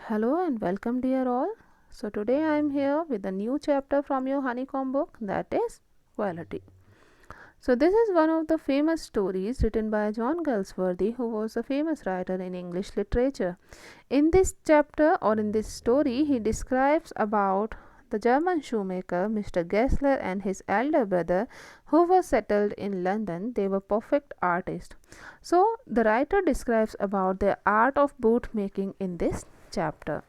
Hello and welcome, dear all. So, today I am here with a new chapter from your Honeycomb book, that is Quality. So, this is one of the famous stories written by John Galsworthy, who was a famous writer in English literature. In this chapter or in this story, he describes about the German shoemaker Mr. Gessler and his elder brother who were settled in London. They were perfect artists. So, the writer describes about the art of boot making in this chapter.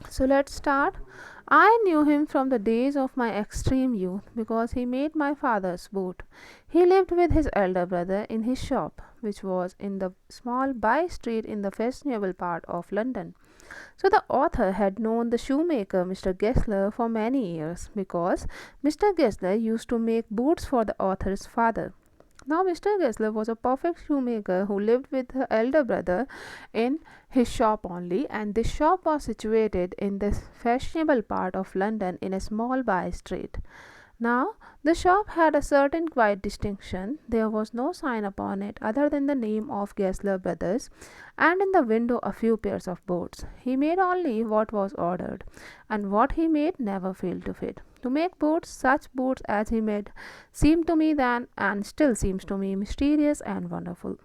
So let's start. I knew him from the days of my extreme youth because he made my father's boot. He lived with his elder brother in his shop, which was in the small by street in the fashionable part of London. So the author had known the shoemaker Mr. Gessler for many years because Mr. Gessler used to make boots for the author's father. Now, Mr. Gessler was a perfect shoemaker who lived with her elder brother in his shop only, and this shop was situated in the fashionable part of London in a small by street. Now, the shop had a certain quiet distinction. There was no sign upon it other than the name of Gessler Brothers, and in the window a few pairs of boots. He made only what was ordered, and what he made never failed to fit. To make boots, such boots as he made, seemed to me then and still seems to me mysterious and wonderful.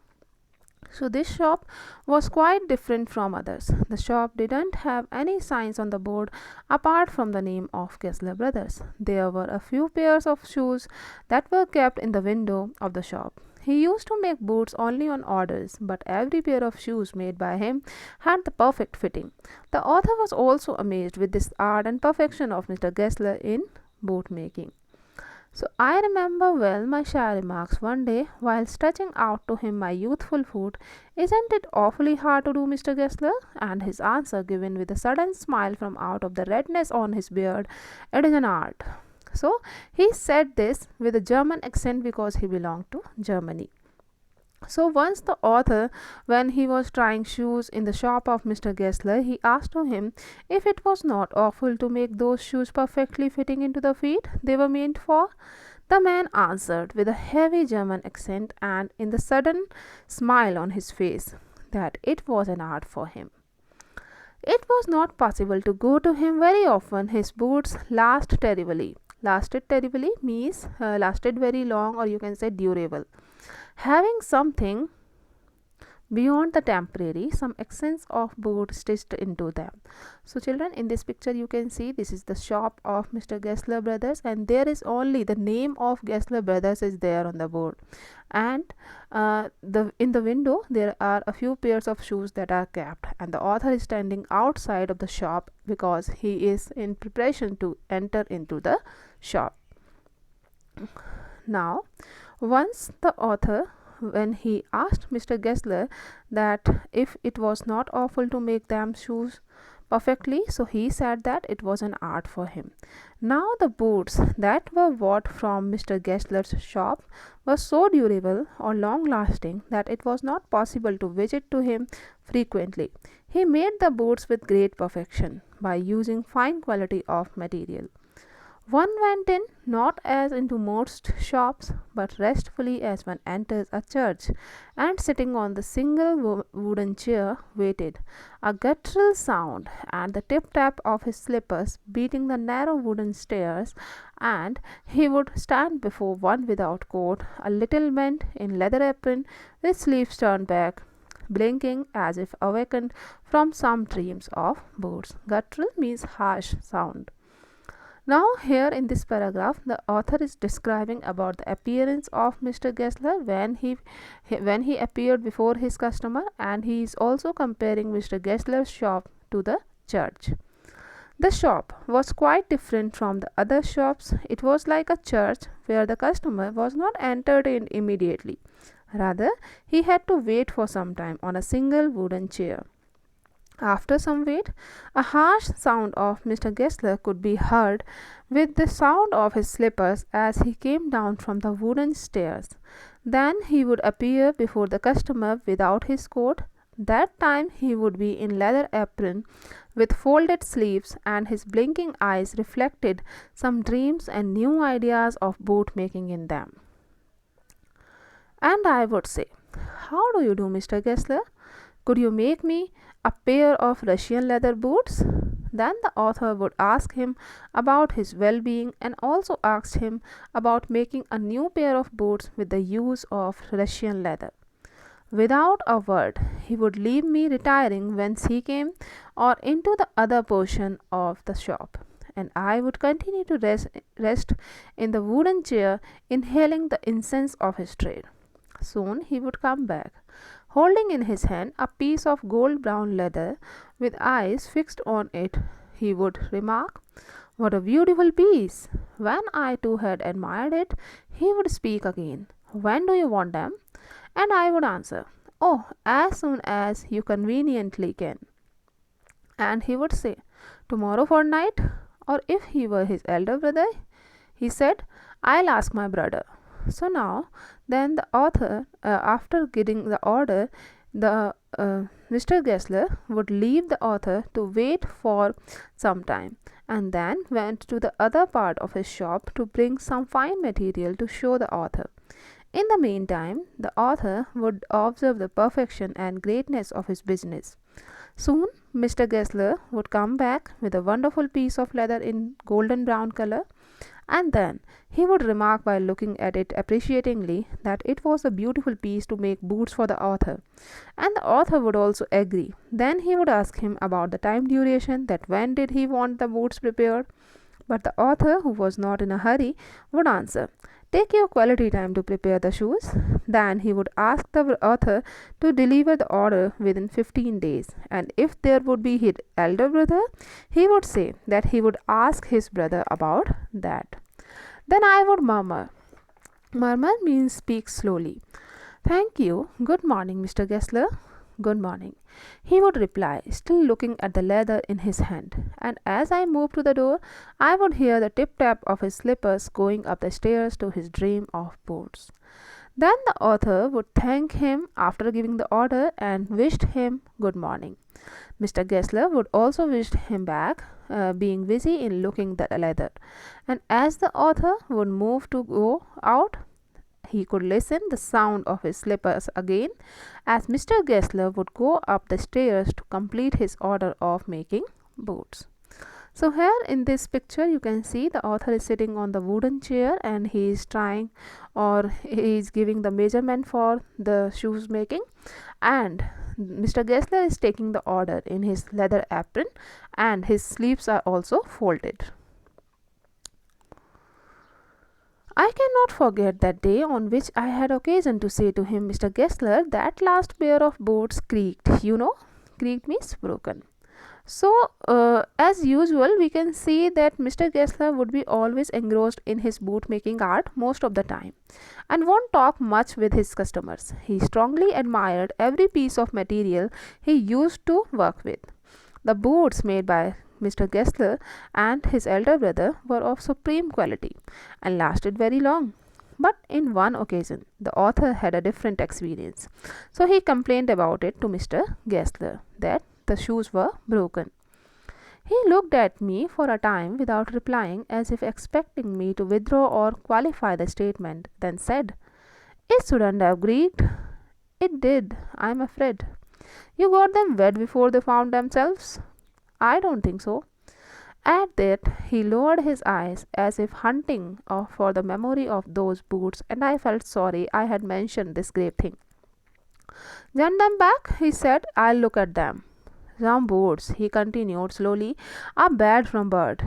So this shop was quite different from others. The shop didn't have any signs on the board apart from the name of Gessler Brothers. There were a few pairs of shoes that were kept in the window of the shop. He used to make boots only on orders, but every pair of shoes made by him had the perfect fitting. The author was also amazed with this art and perfection of Mr. Gessler in boot making. So I remember well my shy remarks one day while stretching out to him my youthful foot, "Isn't it awfully hard to do, Mr. Gessler?" And his answer, given with a sudden smile from out of the redness on his beard, "It is an art." So he said this with a German accent because he belonged to Germany. So once the author, when he was trying shoes in the shop of Mr. Gessler, he asked him if it was not awful to make those shoes perfectly fitting into the feet they were meant for. The man answered with a heavy German accent and in the sudden smile on his face that it was an art for him. It was not possible to go to him very often. His boots lasted terribly. Lasted terribly means lasted very long, or you can say durable, having something beyond the temporary, some essence of boot stitched into them. So children, in this picture you can see this is the shop of Mr. Gessler Brothers, and there is only the name of Gessler Brothers is there on the board, and in the window there are a few pairs of shoes that are kept, and the author is standing outside of the shop because he is in preparation to enter into the shop. Now, once the author, when he asked Mr. Gessler that if it was not awful to make them shoes perfectly, so he said that it was an art for him. Now the boots that were bought from Mr. Gessler's shop were so durable or long lasting that it was not possible to visit to him frequently. He made the boots with great perfection by using fine quality of material. One went in, not as into most shops, but restfully as one enters a church, and sitting on the single wooden chair, waited. A guttural sound, and the tip-tap of his slippers beating the narrow wooden stairs, and he would stand before one without coat, a little bent in leather apron, with sleeves turned back, blinking as if awakened from some dreams of boots. Guttural means harsh sound. Now here in this paragraph the author is describing about the appearance of Mr. Gessler when he appeared before his customer, and he is also comparing Mr. Gessler's shop to the church. The shop was quite different from the other shops. It was like a church where the customer was not entered in immediately. Rather, he had to wait for some time on a single wooden chair. After some wait, a harsh sound of Mr. Gessler could be heard, with the sound of his slippers as he came down from the wooden stairs. Then he would appear before the customer without his coat. That time he would be in leather apron with folded sleeves, and his blinking eyes reflected some dreams and new ideas of boot making in them. And I would say, "How do you do, Mr. Gessler? Could you make me a pair of Russian leather boots? Then the author would ask him about his well being and also asked him about making a new pair of boots with the use of Russian leather. Without a word, he would leave me retiring whence he came or into the other portion of the shop, and I would continue to rest in the wooden chair, inhaling the incense of his trade. Soon he would come back, holding in his hand a piece of gold brown leather with eyes fixed on it. He would remark, "What a beautiful piece!" When I too had admired it, he would speak again, "When do you want them?" And I would answer, "Oh, as soon as you conveniently can." And he would say, "Tomorrow fortnight?" Or if he were his elder brother, he said, "I'll ask my brother." So now, then the author, after getting the order, the Mr. Gessler would leave the author to wait for some time, and then went to the other part of his shop to bring some fine material to show the author. In the meantime, the author would observe the perfection and greatness of his business. Soon Mr. Gessler would come back with a wonderful piece of leather in golden brown color, and then he would remark while looking at it appreciatingly that it was a beautiful piece to make boots for the author, and the author would also agree. Then he would ask him about the time duration, that when did he want the boots prepared, but the author, who was not in a hurry, would answer, "Take your quality time to prepare the shoes." Then he would ask the author to deliver the order within 15 days, and if there would be his elder brother, he would say that he would ask his brother about that. Then I would murmur. Murmur means speak slowly. "Thank you. Good morning, Mr. Gessler." "Good morning," he would reply, still looking at the leather in his hand, and as I moved to the door, I would hear the tip tap of his slippers going up the stairs to his dream of boots. Then the author would thank him after giving the order and wished him good morning. Mr. Gessler would also wish him back, being busy in looking at the leather, and as the author would move to go out, he could listen the sound of his slippers again as Mr. Gessler would go up the stairs to complete his order of making boots. So here in this picture you can see the author is sitting on the wooden chair and he is trying, or he is giving the measurement for the shoes making, and Mr. Gessler is taking the order in his leather apron and his sleeves are also folded. I cannot forget that day on which I had occasion to say to him, "Mr. Gessler, that last pair of boots creaked. You know, creaked means broken." So, as usual, we can see that Mr. Gessler would be always engrossed in his boot making art most of the time and won't talk much with his customers. He strongly admired every piece of material he used to work with. The boots made by Mr. Gessler and his elder brother were of supreme quality and lasted very long. But in one occasion, the author had a different experience. So he complained about it to Mr. Gessler, that the shoes were broken. He looked at me for a time without replying, as if expecting me to withdraw or qualify the statement, then said, "It shouldn't have creaked." "It did, I am afraid." "You got them wet before they found themselves?" "I don't think so." At that he lowered his eyes as if hunting for the memory of those boots, and I felt sorry I had mentioned this grave thing. "Send them back," he said. "I'll look at them. Some boots," he continued slowly, "are bad from birth.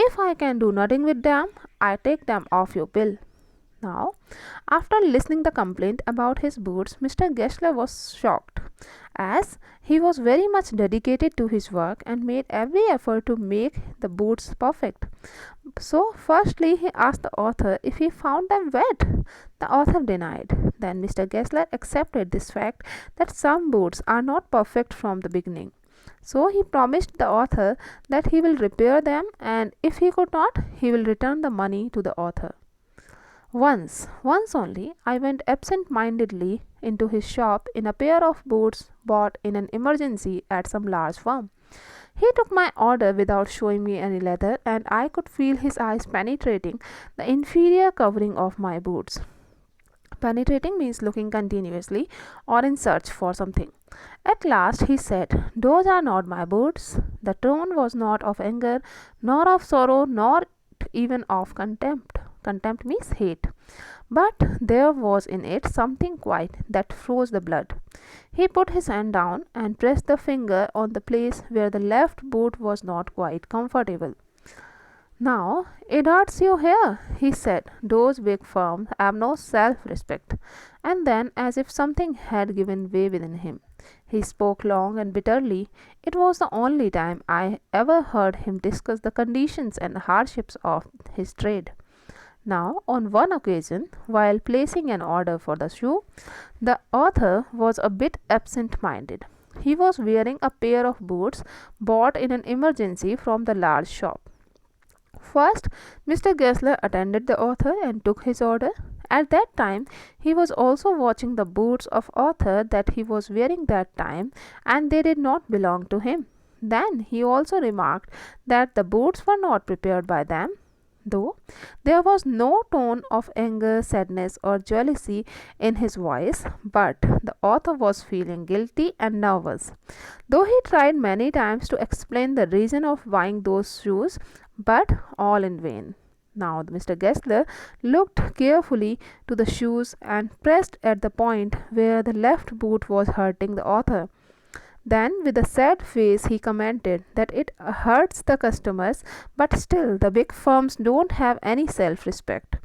If I can do nothing with them, I take them off your bill." Now, after listening the complaint about his boots, Mr. Gessler was shocked, as he was very much dedicated to his work and made every effort to make the boots perfect. So, firstly, he asked the author if he found them wet. The author denied. Then Mr. Gessler accepted this fact that some boots are not perfect from the beginning. So he promised the author that he will repair them, and if he could not, he will return the money to the author. Once only, I went absent-mindedly into his shop in a pair of boots bought in an emergency at some large firm. He took my order without showing me any leather, and I could feel his eyes penetrating the inferior covering of my boots. Penetrating means looking continuously or in search for something. At last he said, "Those are not my boots." The tone was not of anger, nor of sorrow, nor even of contempt. Contempt means hate. But there was in it something quiet that froze the blood. He put his hand down and pressed the finger on the place where the left boot was not quite comfortable. "Now it hurts you here," he said. "Those big firms have no self respect." And then, as if something had given way within him, he spoke long and bitterly. It was the only time I ever heard him discuss the conditions and hardships of his trade. Now, on one occasion, while placing an order for the shoe, the author was a bit absent minded. He was wearing a pair of boots bought in an emergency from the large shop. First, Mr. Gessler attended the author and took his order. At that time, he was also watching the boots of author that he was wearing that time, and they did not belong to him. Then he also remarked that the boots were not prepared by them. Though there was no tone of anger, sadness, or jealousy in his voice, but the author was feeling guilty and nervous. Though he tried many times to explain the reason of buying those shoes, but all in vain. Now Mr. Gessler looked carefully to the shoes and pressed at the point where the left boot was hurting the author. Then, with a sad face, he commented that it hurts the customers, but still the big firms don't have any self respect.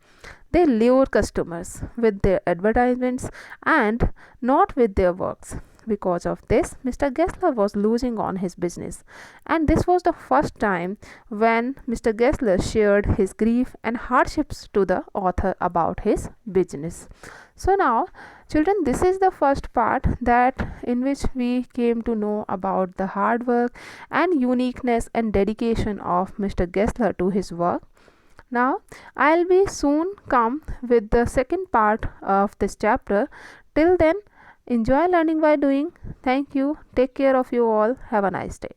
They lure customers with their advertisements and not with their works. Because of this, Mr. Gessler was losing on his business, and this was the first time when Mr. Gessler shared his grief and hardships to the author about his business. So now, children, this is the first part that in which we came to know about the hard work and uniqueness and dedication of Mr. Gessler to his work. Now, I'll be soon come with the second part of this chapter. Till then, enjoy learning by doing. Thank you. Take care of you all. Have a nice day.